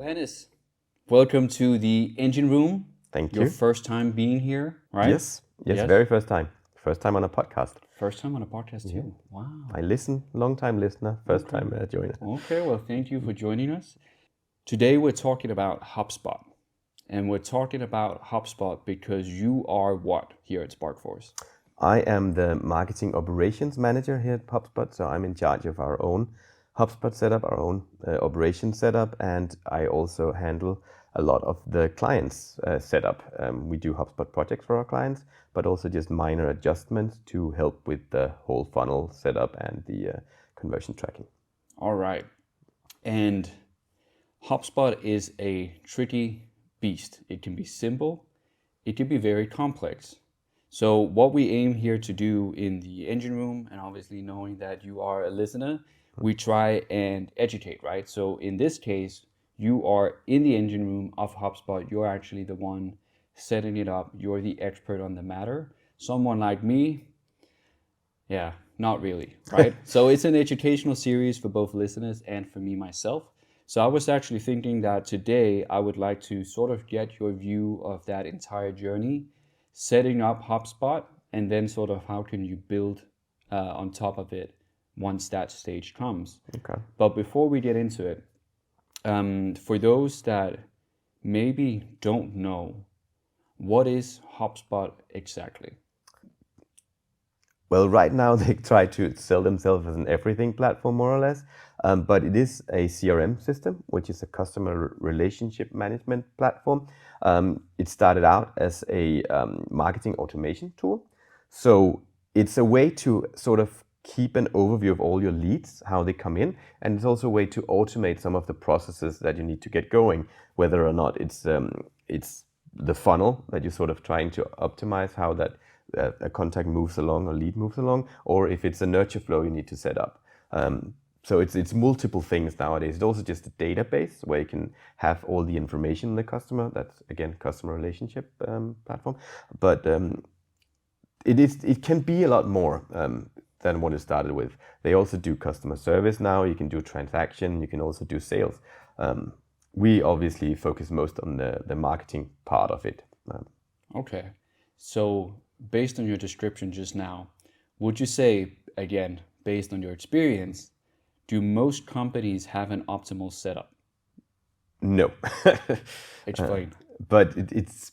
Johannes, welcome to the engine room. Thank you. Your first time being here, right? Yes, very first time. First time on a podcast. First time on a podcast too. Yeah. Wow. I listen, long time listener, first time joiner. Okay, well, thank you for joining us. Today we're talking about HubSpot. And we're talking about HubSpot because you are what here at Sparkforce? I am the marketing operations manager here at HubSpot, so I'm in charge of our own HubSpot setup, our own operations setup, and I also handle a lot of the clients' setup. We do HubSpot projects for our clients, but also just minor adjustments to help with the whole funnel setup and the conversion tracking. All right. And HubSpot is a tricky beast. It can be simple, it can be very complex. So what we aim here to do in the engine room, and obviously knowing that you are a listener, we try and educate, right? So in this case, you are in the engine room of HubSpot. You're actually the one setting it up. You're the expert on the matter. Someone like me, not really, right? So it's an educational series for both listeners and for me myself. So I was actually thinking that today I would like to sort of get your view of that entire journey, setting up HubSpot, and then sort of how can you build on top of it once that stage comes. Okay. But before we get into it, for those that maybe don't know, what is HubSpot exactly? Well, right now they try to sell themselves as an everything platform, more or less, but it is a CRM system, which is a customer relationship management platform. It started out as a marketing automation tool. So it's a way to sort of keep an overview of all your leads, how they come in, and it's also a way to automate some of the processes that you need to get going, whether or not it's the funnel that you're sort of trying to optimize, how that a contact moves along or lead moves along, or if it's a nurture flow you need to set up. So it's multiple things nowadays. It's also just a database where you can have all the information on the customer. That's again customer relationship platform, but it can be a lot more than what it started with. They also do customer service now. You can do transaction. You can also do sales. We obviously focus most on the marketing part of it. Okay, so based on your description just now, would you say, again, based on your experience, do most companies have an optimal setup? No. Explain. But it's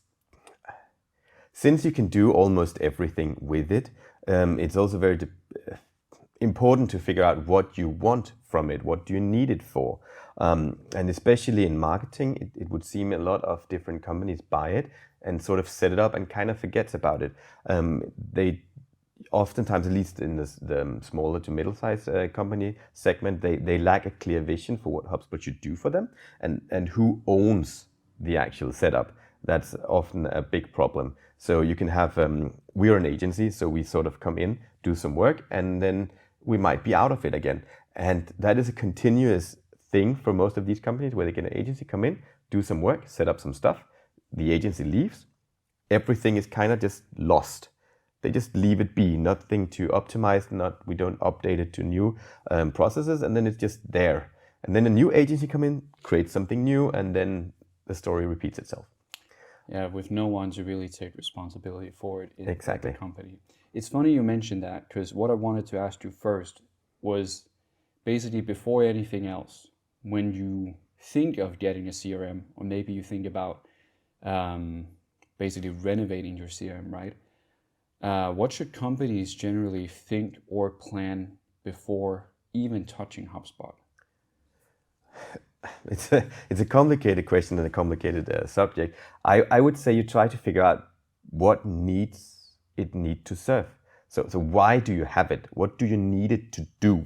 since you can do almost everything with it, it's also very important to figure out what you want from it, what do you need it for. And especially in marketing, it would seem a lot of different companies buy it and sort of set it up and kind of forgets about it. They oftentimes, at least in the smaller to middle-sized company segment, they lack a clear vision for what HubSpot should do for them and who owns the actual setup. That's often a big problem. So you can have, we're an agency, so we sort of come in, do some work, and then we might be out of it again. And that is a continuous thing for most of these companies where they get an agency, come in, do some work, set up some stuff. The agency leaves. Everything is kind of just lost. They just leave it be, nothing to optimize, we don't update it to new processes, and then it's just there. And then a new agency come in, create something new, and then the story repeats itself. Yeah, with no one to really take responsibility for it in Exactly. the company. It's funny you mentioned that, because what I wanted to ask you first was basically before anything else, when you think of getting a CRM, or maybe you think about basically renovating your CRM, right? What should companies generally think or plan before even touching HubSpot? It's a complicated question and a complicated subject. I would say you try to figure out what needs it need to serve. So why do you have it? What do you need it to do?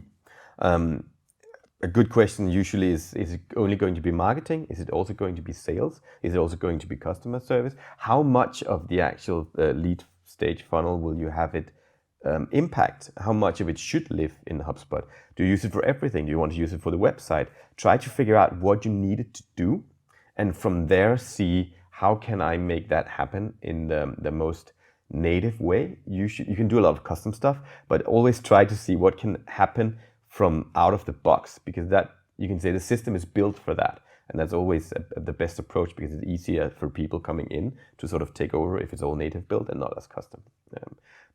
A good question usually is it only going to be marketing? Is it also going to be sales? Is it also going to be customer service? How much of the actual lead stage funnel will you have it impact? How much of it should live in HubSpot? Do you use it for everything? Do you want to use it for the website? Try to figure out what you need it to do, and from there see how can I make that happen in the most native way. You can do a lot of custom stuff, but always try to see what can happen from out of the box, because that you can say the system is built for that. And that's always the best approach, because it's easier for people coming in to sort of take over if it's all native built and not as custom.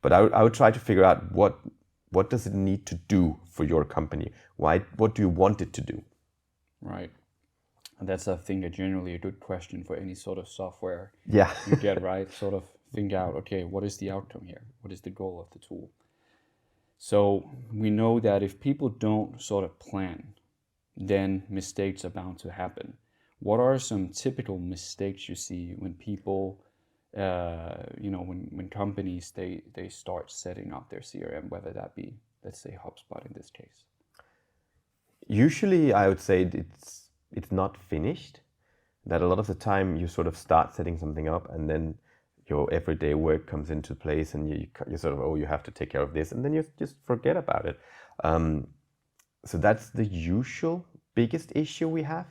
But I would try to figure out what does it need to do for your company? What do you want it to do? Right. And that's, I think, generally a good question for any sort of software Yeah. you get, right? Sort of think out, okay, what is the outcome here? What is the goal of the tool? So we know that if people don't sort of plan, then mistakes are bound to happen. What are some typical mistakes you see when people, when companies, they start setting up their CRM, whether that be, let's say, HubSpot in this case? Usually I would say it's not finished, that a lot of the time you sort of start setting something up and then your everyday work comes into place and you sort of, you have to take care of this, and then you just forget about it. So that's the usual biggest issue we have.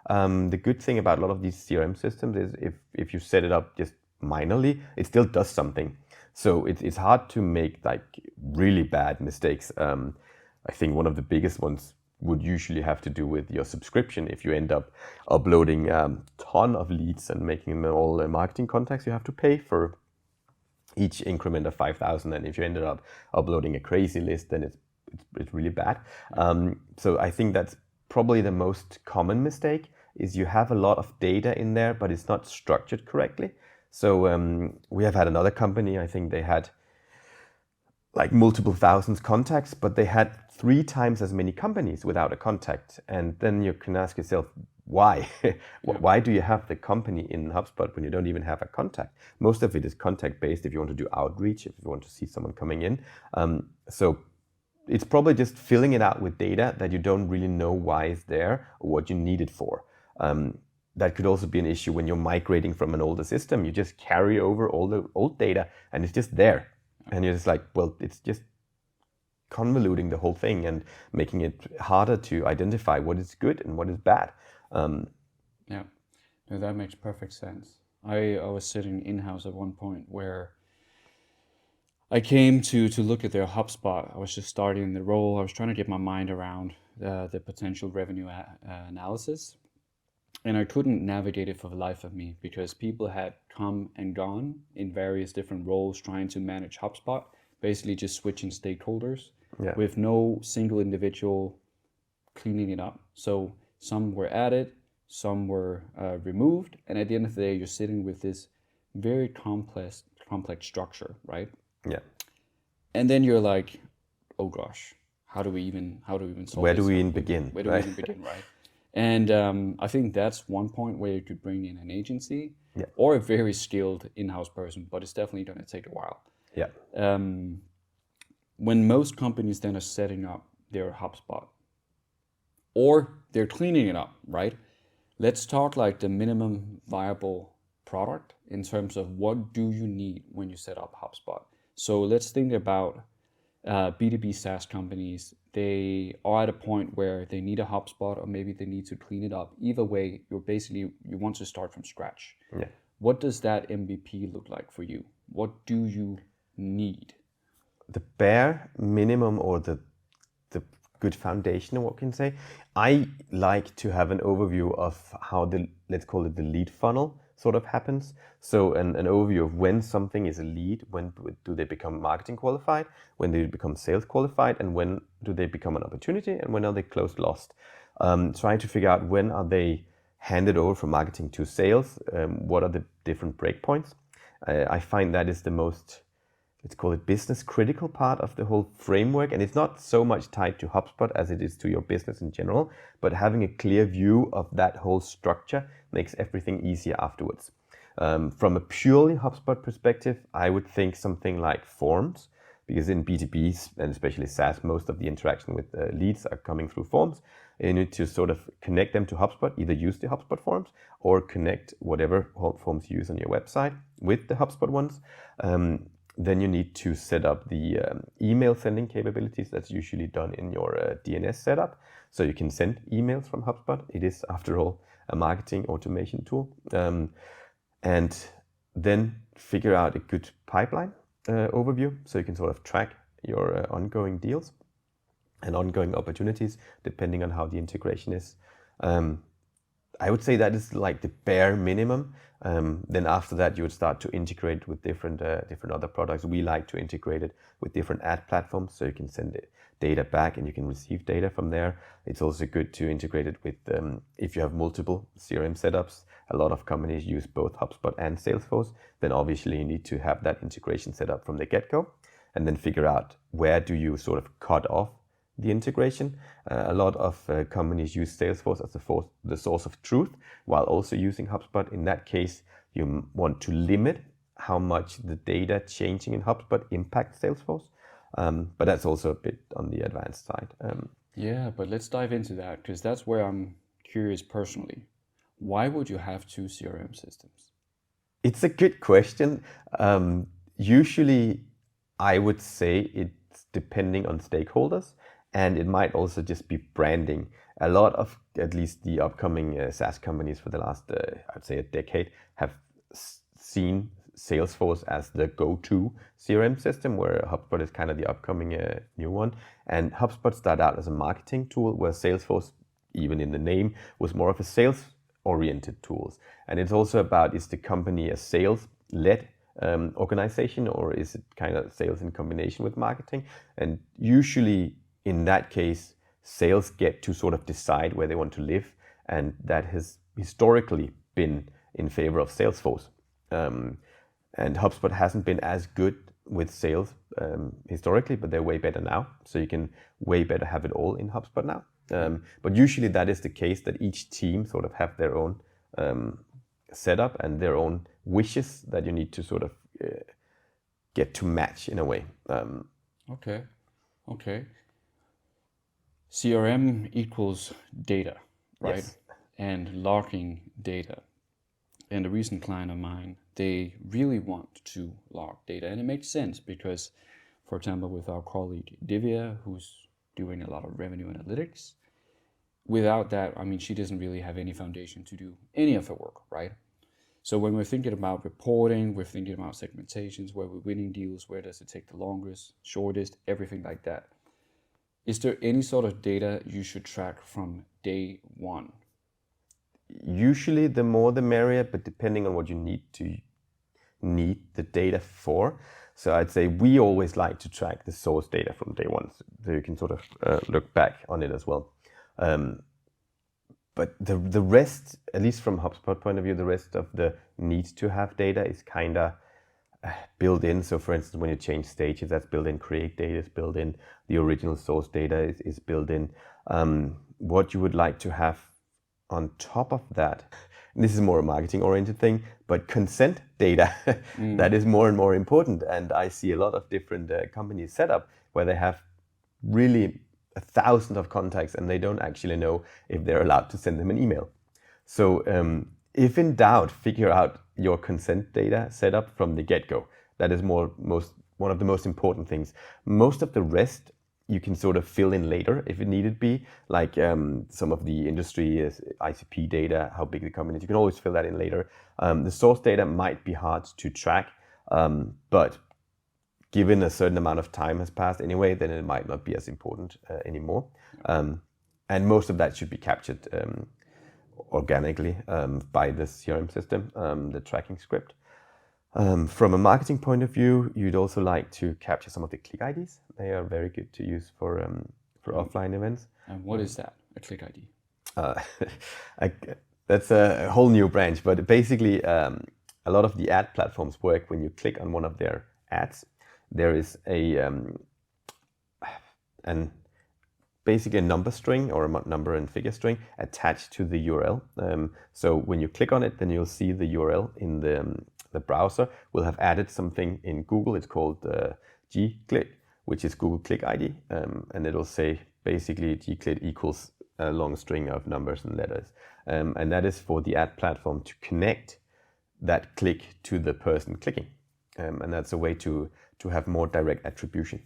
The good thing about a lot of these CRM systems is if you set it up just minorly, it still does something. So it's hard to make like really bad mistakes. I think one of the biggest ones would usually have to do with your subscription. If you end up uploading a ton of leads and making them all marketing contacts, you have to pay for each increment of 5,000. And if you ended up uploading a crazy list, then it's really bad. So I think that's probably the most common mistake, is you have a lot of data in there, but it's not structured correctly. So we have had another company, I think they had like multiple thousands contacts, but they had 3 times as many companies without a contact. And then you can ask yourself, why? Why do you have the company in HubSpot when you don't even have a contact? Most of it is contact based if you want to do outreach, if you want to see someone coming in. So it's probably just filling it out with data that you don't really know why it's there or what you need it for. That could also be an issue when you're migrating from an older system. You just carry over all the old data and it's just there. And you're just like, well, it's just convoluting the whole thing and making it harder to identify what is good and what is bad. Yeah, no, that makes perfect sense. I was sitting in-house at one point where I came to look at their HubSpot. I was just starting the role. I was trying to get my mind around the potential revenue analysis. And I couldn't navigate it for the life of me, because people had come and gone in various different roles trying to manage HubSpot, basically just switching stakeholders with no single individual cleaning it up. So some were added, some were removed, and at the end of the day, you're sitting with this very complex structure, right? Yeah. And then you're like, oh gosh, how do we even solve Where this? do we even begin? Where do we even begin, right? And I think that's one point where you could bring in an agency or a very skilled in-house person, but it's definitely going to take a while. Yeah. When most companies then are setting up their HubSpot, or they're cleaning it up, right? Let's talk like the minimum viable product in terms of what do you need when you set up HubSpot. So let's think about B2B SaaS companies. They are at a point where they need a HubSpot, or maybe they need to clean it up. Either way, you want to start from scratch. Yeah. What does that MVP look like for you? What do you need? The bare minimum, or the good foundation, or what can you say? I like to have an overview of how let's call it the lead funnel sort of happens. So an overview of when something is a lead, when do they become marketing qualified, when do they become sales qualified, and when do they become an opportunity, and when are they closed lost. Trying to figure out when are they handed over from marketing to sales, what are the different breakpoints. I find that is the most, let's call it business critical part of the whole framework. And it's not so much tied to HubSpot as it is to your business in general, but having a clear view of that whole structure makes everything easier afterwards. From a purely HubSpot perspective, I would think something like forms, because in B2Bs and especially SaaS, most of the interaction with leads are coming through forms. You need to sort of connect them to HubSpot, either use the HubSpot forms or connect whatever forms you use on your website with the HubSpot ones. Then you need to set up the email sending capabilities. That's usually done in your DNS setup. So you can send emails from HubSpot. It is, after all, a marketing automation tool. And then figure out a good pipeline overview, so you can sort of track your ongoing deals and ongoing opportunities, depending on how the integration is. I would say that is like the bare minimum. Then after that, you would start to integrate with different other products. We like to integrate it with different ad platforms, so you can send it data back and you can receive data from there. It's also good to integrate it with if you have multiple CRM setups. A lot of companies use both HubSpot and Salesforce. Then obviously you need to have that integration set up from the get-go, and then figure out where do you sort of cut off the integration. A lot of companies use Salesforce as the source of truth, while also using HubSpot. In that case, you want to limit how much the data changing in HubSpot impacts Salesforce. But that's also a bit on the advanced side. Yeah, but let's dive into that, because that's where I'm curious personally. Why would you have two CRM systems? It's a good question. Usually, I would say it's depending on stakeholders, and it might also just be branding. A lot of, at least the upcoming SaaS companies for the last, I'd say a decade, have seen Salesforce as the go-to CRM system, where HubSpot is kind of the upcoming new one. And HubSpot started out as a marketing tool, where Salesforce, even in the name, was more of a sales-oriented tools. And it's also about, is the company a sales-led organization, or is it kind of sales in combination with marketing? And usually in that case, sales get to sort of decide where they want to live, and that has historically been in favor of Salesforce. And HubSpot hasn't been as good with sales historically, but they're way better now. So you can way better have it all in HubSpot now. But usually that is the case, that each team sort of have their own setup and their own wishes that you need to sort of get to match in a way. Okay. CRM equals data, right? Yes. And logging data. And a recent client of mine, they really want to log data. And it makes sense because, for example, with our colleague Divya, who's doing a lot of revenue analytics, without that, I mean, she doesn't really have any foundation to do any of her work, right? So when we're thinking about reporting, we're thinking about segmentations, where we're winning deals, where does it take the longest, shortest, everything like that. Is there any sort of data you should track from day one? Usually the more the merrier, but depending on what you need the data for. So I'd say we always like to track the source data from day one, so you can sort of look back on it as well. But the rest, at least from HubSpot point of view, the rest of the need to have data is kind of built in. So for instance, when you change stages, that's built in. Create data is built in. The original source data is built in. What you would like to have on top of that, this is more a marketing oriented thing, but consent data, that is more and more important. And I see a lot of different companies set up where they have really 1,000 of contacts and they don't actually know if they're allowed to send them an email. So if in doubt, figure out your consent data setup from the get-go. That is one of the most important things. Most of the rest you can sort of fill in later if it needed be, like some of the industry ICP data, how big the company is. You can always fill that in later. The source data might be hard to track, but given a certain amount of time has passed anyway, then it might not be as important anymore. And most of that should be captured organically by the CRM system, the tracking script. From a marketing point of view, you'd also like to capture some of the click IDs. They are very good to use for offline events. And what is that, a click ID? That's a whole new branch, but basically a lot of the ad platforms work when you click on one of their ads. There is basically a number string or a number and figure string attached to the URL. So when you click on it, then you'll see the URL in the browser will have added something in Google. It's called gclick, which is Google Click ID. And it'll say basically gclick equals a long string of numbers and letters. And that is for the ad platform to connect that click to the person clicking. And that's a way to have more direct attribution.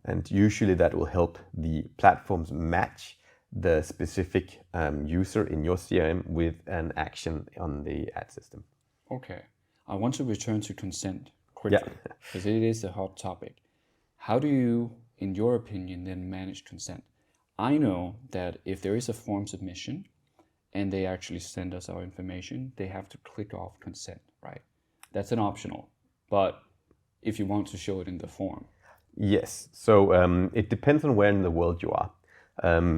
And usually that will help the platforms match the specific user in your CRM with an action on the ad system. Okay, I want to return to consent quickly, because it is a hot topic. How do you, in your opinion, then manage consent? I know that if there is a form submission and they actually send us our information, they have to click off consent, right? That's an optional, but if you want to show it in the form. Yes, so it depends on where in the world you are.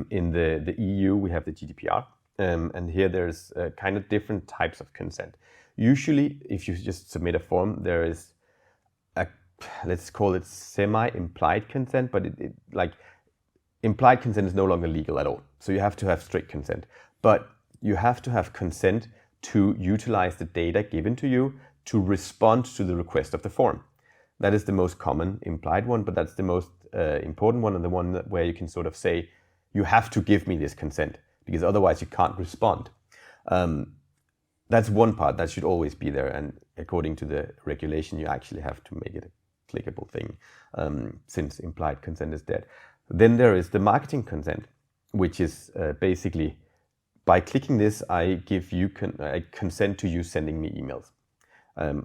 In the EU, we have the GDPR, and here there's kind of different types of consent. Usually, if you just submit a form, there is a, let's call it semi-implied consent, but it like implied consent is no longer legal at all. So you have to have strict consent, but you have to have consent to utilize the data given to you to respond to the request of the form. That is the most common implied one, but that's the most important one, and the one where you can sort of say, you have to give me this consent, because otherwise you can't respond. That's one part that should always be there, and according to the regulation, you actually have to make it a clickable thing, since implied consent is dead. Then there is the marketing consent, which is basically, by clicking this, I give you I consent to you sending me emails.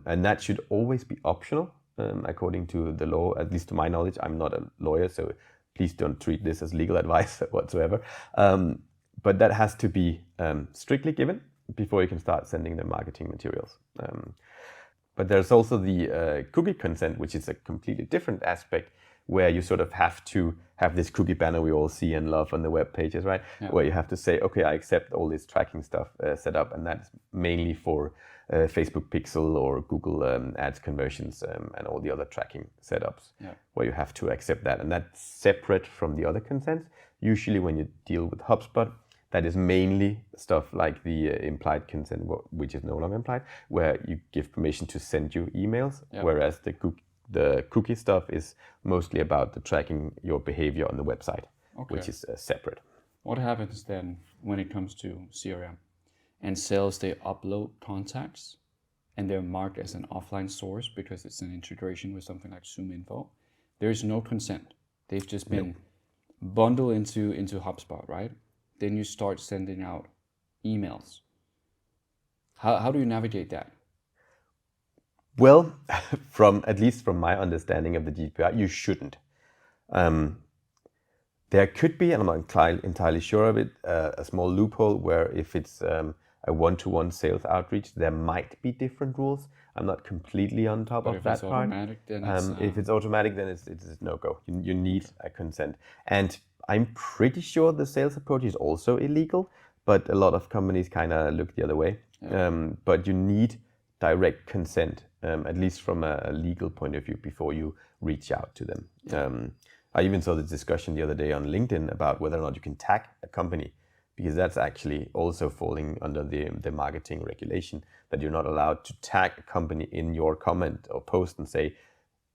And that should always be optional, according to the law, at least to my knowledge. I'm not a lawyer, so please don't treat this as legal advice whatsoever. But that has to be strictly given before you can start sending the marketing materials. But there's also the cookie consent, which is a completely different aspect, where you sort of have to have this cookie banner we all see and love on the web pages, right? Yeah. Where you have to say, okay, I accept all this tracking stuff set up, and that's mainly for Facebook Pixel or Google Ads conversions and all the other tracking setups, where you have to accept that. And that's separate from the other consents. Usually when you deal with HubSpot, that is mainly stuff like the implied consent, which is no longer implied, where you give permission to send you emails, whereas the cookie stuff is mostly about the tracking your behavior on the website, which is separate. What happens then when it comes to CRM and sales? They upload contacts and they're marked as an offline source because it's an integration with something like ZoomInfo. There is no consent. They've just been bundled into HubSpot, right? Then you start sending out emails. How do you navigate that? Well, at least from my understanding of the GDPR, you shouldn't. There could be, and I'm not entirely sure of it, a small loophole where if it's a one-to-one sales outreach, there might be different rules. I'm not completely on top of that part. If it's automatic, then it's no-go. You need a consent. And I'm pretty sure the sales approach is also illegal, but a lot of companies kind of look the other way. But you need direct consent, at least from a legal point of view, before you reach out to them. I even saw the discussion the other day on LinkedIn about whether or not you can tag a company, because that's actually also falling under the marketing regulation, that you're not allowed to tag a company in your comment or post and say,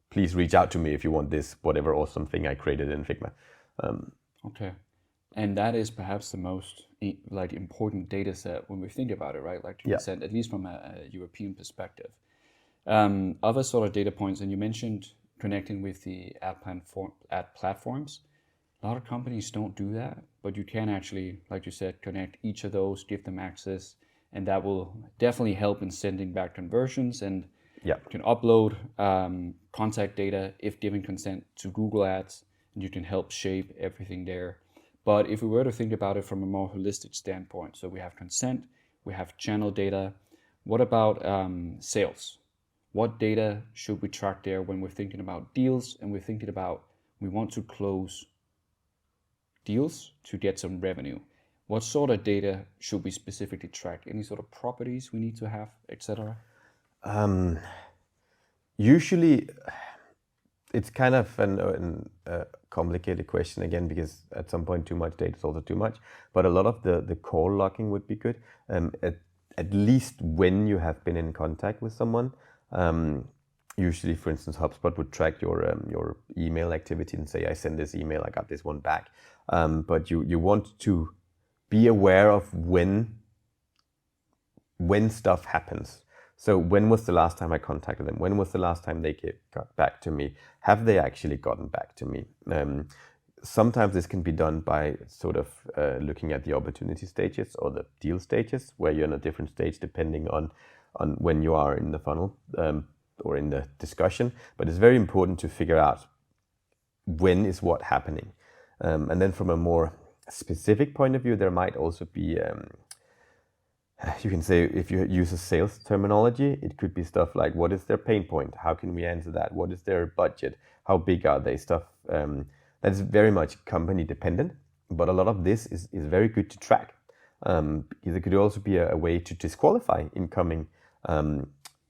please reach out to me if you want this, whatever awesome thing I created in Figma. Okay. And that is perhaps the most important data set when we think about it, right? Like consent, at least from a European perspective. Other sort of data points, and you mentioned connecting with the ad platforms. A lot of companies don't do that, but you can actually, like you said, connect each of those, give them access, and that will definitely help in sending back conversions. And you can upload contact data if given consent to Google Ads, and you can help shape everything there. But if we were to think about it from a more holistic standpoint, so we have consent, we have channel data. What about sales? What data should we track there when we're thinking about deals and we're thinking about we want to close deals to get some revenue? What sort of data should we specifically track? Any sort of properties we need to have, etc.? Usually, it's kind of a complicated question again, because at some point too much data is also too much. But a lot of the call logging would be good, at least when you have been in contact with someone. Usually, for instance, HubSpot would track your email activity and say, I sent this email, I got this one back. But you want to be aware of when stuff happens. So when was the last time I contacted them? When was the last time they got back to me? Have they actually gotten back to me? Sometimes this can be done by sort of looking at the opportunity stages or the deal stages, where you're in a different stage depending on when you are in the funnel or in the discussion. But it's very important to figure out when is what happening. And then from a more specific point of view, there might also be you can say, if you use a sales terminology, it could be stuff like, what is their pain point? How can we answer that? What is their budget? How big are they? Stuff that's very much company dependent, but a lot of this is very good to track. Because it could also be a way to disqualify incoming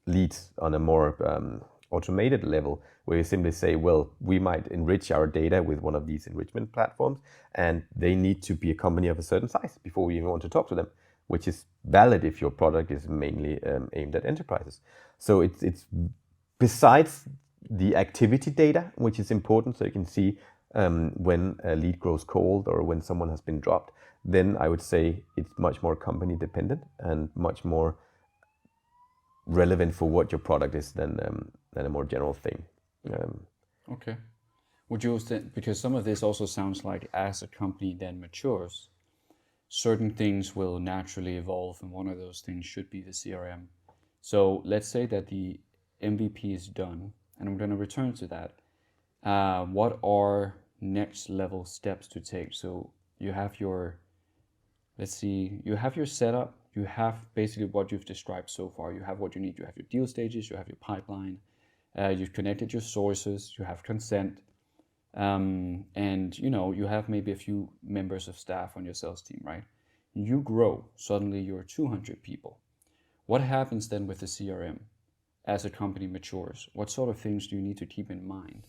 leads on a more automated level, where you simply say, well, we might enrich our data with one of these enrichment platforms, and they need to be a company of a certain size before we even want to talk to them, which is valid if your product is mainly aimed at enterprises. So it's besides the activity data, which is important, so you can see when a lead grows cold or when someone has been dropped, then I would say it's much more company dependent and much more relevant for what your product is than a more general thing. Okay. Would you because some of this also sounds like as a company then matures, certain things will naturally evolve, and one of those things should be the CRM. So let's say that the MVP is done, and I'm going to return to that. What are next level steps to take? So you have your, let's see, you have your setup, you have basically what you've described so far, you have what you need, you have your deal stages, you have your pipeline, you've connected your sources, you have consent, and you have maybe a few members of staff on your sales team, right? You grow, suddenly you're 200 people. What happens then with the CRM as a company matures? What sort of things do you need to keep in mind?